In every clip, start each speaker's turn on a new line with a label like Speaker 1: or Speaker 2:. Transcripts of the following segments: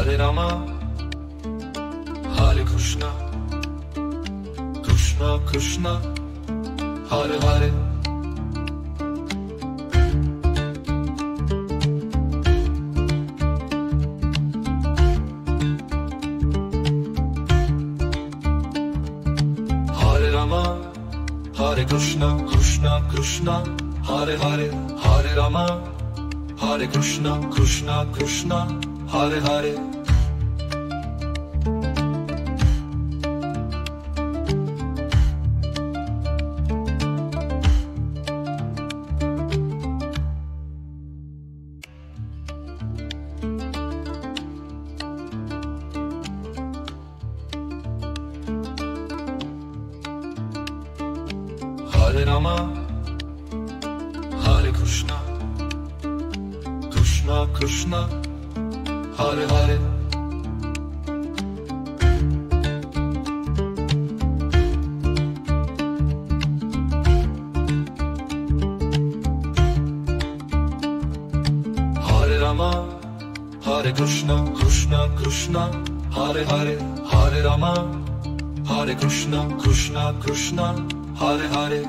Speaker 1: Hare Rama, Hare Krishna, Krishna Krishna, Hare Hare. Hare Rama, Hare Krishna, Krishna Krishna, Hare Hare. Hare Rama, Hare Krishna, Krishna Krishna, Hare Hare. Hare Rama, Hare Krishna, Krishna Krishna, Hare Hare. Hare Rama, Hare Krishna, Krishna Krishna, Hare Hare. Hare Rama, Hare Krishna, Krishna Krishna, Hare Hare.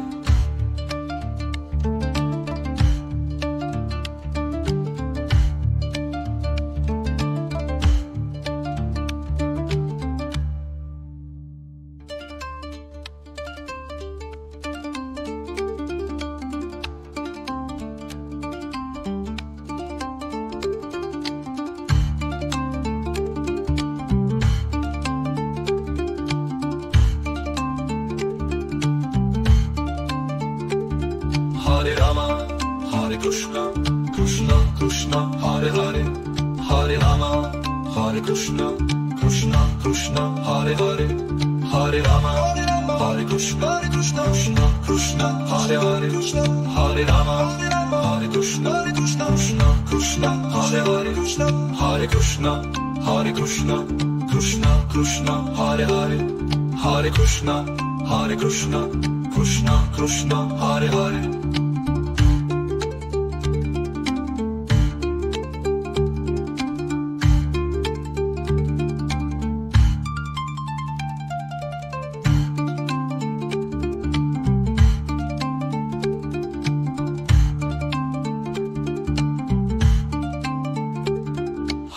Speaker 1: Hare Rama, Hare Krishna, Krishna Krishna, Hare Hare. Hare Rama, Hare Krishna, Krishna Krishna, Hare Hare. Hare Rama, Hare Krishna, Krishna Krishna, Hare Hare. Hare Rama, Hare Krishna, Krishna Krishna, Hare Hare. Hare Krishna, Hare Krishna, Krishna Krishna, Hare Hare. Hare Krishna, Hare Krishna, Krishna Krishna, Hare Hare.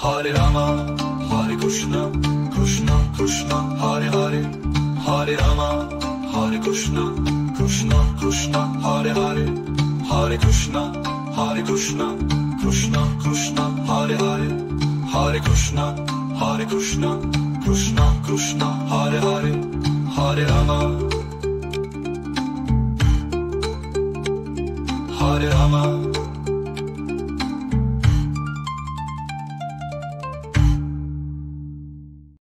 Speaker 1: Hare Rama, Hare Krishna, Krishna Krishna, Hare Hare. Hare Rama, Hare Krishna, Krishna Krishna, Hare Hare. Hare Krishna, Hare Krishna, Krishna Krishna, Hare Hare. Hare Krishna, Hare Krishna, Krishna Krishna, Hare Hare. Hare Rama, Hare Rama.